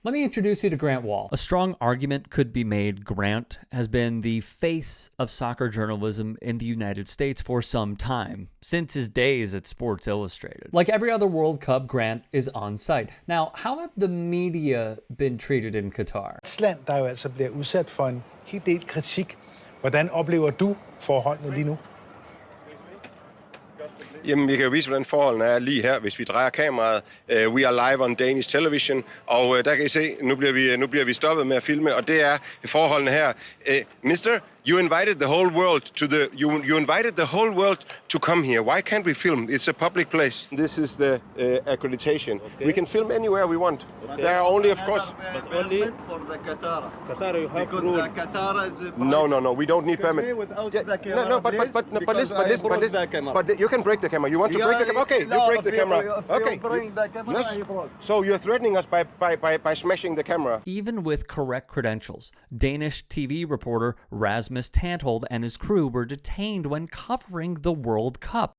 Let me introduce you to Grant Wahl. A strong argument could be made Grant has been the face of soccer journalism in the United States for some time, since his days at Sports Illustrated. Like every other World Cup, Grant is on site. Now, how have the media been treated in Qatar? Et land, der jo altså bliver udsat for en hel del kritik. Hvordan oplever du forholdene lige nu? Jamen, vi kan jo vise, hvordan forholdene er lige her, hvis vi drejer kameraet. We are live on Danish television, og der kan I se, nu bliver vi stoppet med at filme, og det er forholdene her. Mister, you invited the whole world you invited the whole world to come here. Why can't we film? It's a public place. This is the accreditation. Okay. We can film anywhere we want. Okay. There are only, of course, but only for the Qatar. Qatar, you have because the Qatar is a no. We don't need permit. But you can break the camera. You want to break the camera? Okay, you break the camera. Okay. Yes. So you're threatening us by smashing the camera. Even with correct credentials, Danish TV reporter Rasmus Tanthold and his crew were detained when covering the World Cup.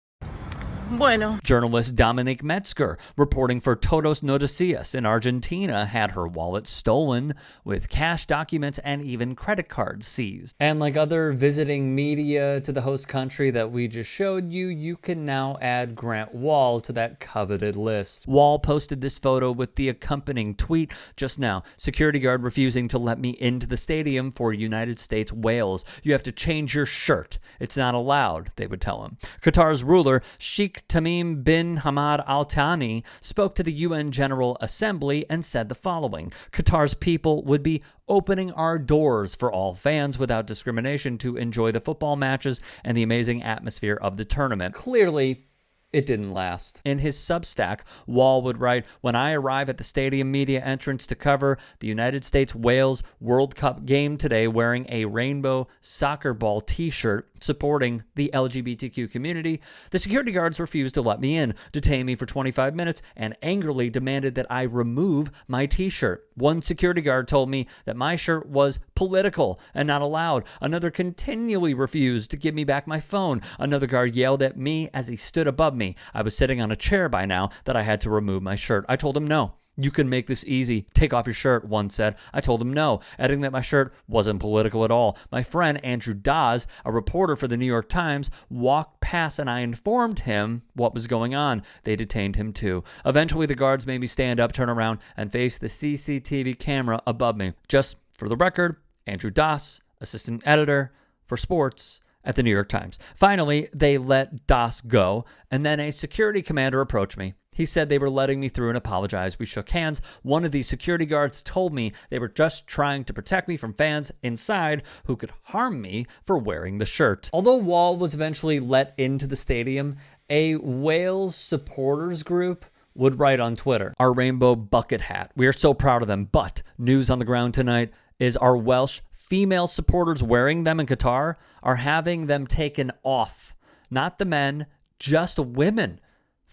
Bueno. Journalist Dominique Metzger, reporting for Todos Noticias in Argentina, had her wallet stolen, with cash documents and even credit cards seized. And like other visiting media to the host country that we just showed you, you can now add Grant Wahl to that coveted list. Wahl posted this photo with the accompanying tweet just now. Security guard refusing to let me into the stadium for United States-Wales. You have to change your shirt. It's not allowed, they would tell him. Qatar's ruler, Sheikh Tamim bin Hamad Al Thani, spoke to the UN General Assembly and said the following: Qatar's people would be opening our doors for all fans without discrimination to enjoy the football matches and the amazing atmosphere of the tournament. Clearly, it didn't last. In his Substack, Wahl would write, when I arrive at the stadium media entrance to cover the United States-Wales World Cup game today wearing a rainbow soccer ball t-shirt supporting the LGBTQ community, the security guards refused to let me in, detained me for 25 minutes, and angrily demanded that I remove my t-shirt. One security guard told me that my shirt was political and not allowed. Another continually refused to give me back my phone. Another guard yelled at me as he stood above me. I was sitting on a chair by now that I had to remove my shirt. I told him no. You can make this easy. Take off your shirt, one said. I told him no, adding that my shirt wasn't political at all. My friend Andrew Dawes, a reporter for the New York Times, walked past and I informed him what was going on. They detained him too. Eventually, the guards made me stand up, turn around, and face the CCTV camera above me. Just for the record, Andrew Dawes, assistant editor for sports at the New York Times. Finally, they let Dawes go, and then a security commander approached me. He said they were letting me through and apologized. We shook hands. One of the security guards told me they were just trying to protect me from fans inside who could harm me for wearing the shirt. Although Wahl was eventually let into the stadium, a Wales supporters group would write on Twitter, our rainbow bucket hat. We are so proud of them, but news on the ground tonight is our Welsh female supporters wearing them in Qatar are having them taken off. Not the men, just women.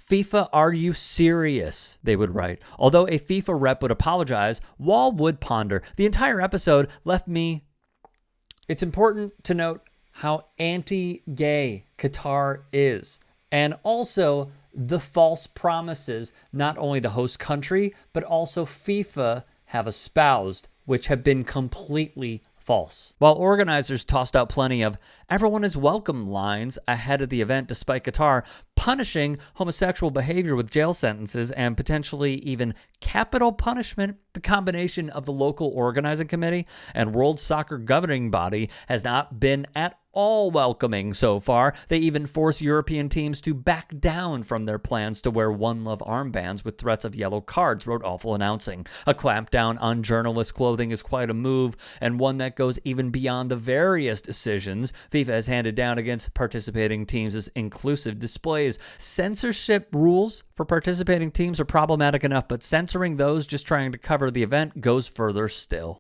FIFA, are you serious? They would write. Although a FIFA rep would apologize, Wahl would ponder. The entire episode left me. It's important to note how anti-gay Qatar is, and also the false promises not only the host country, but also FIFA have espoused, which have been completely false. While organizers tossed out plenty of everyone is welcome lines ahead of the event, despite Qatar punishing homosexual behavior with jail sentences and potentially even capital punishment, the combination of the local organizing committee and World Soccer governing body has not been at all welcoming so far. They even force European teams to back down from their plans to wear One Love armbands with threats of yellow cards, wrote Awful announcing. A clampdown on journalist clothing is quite a move, and one that goes even beyond the various decisions FIFA has handed down against participating teams' inclusive displays. Censorship rules for participating teams are problematic enough, but censoring those just trying to cover the event goes further still.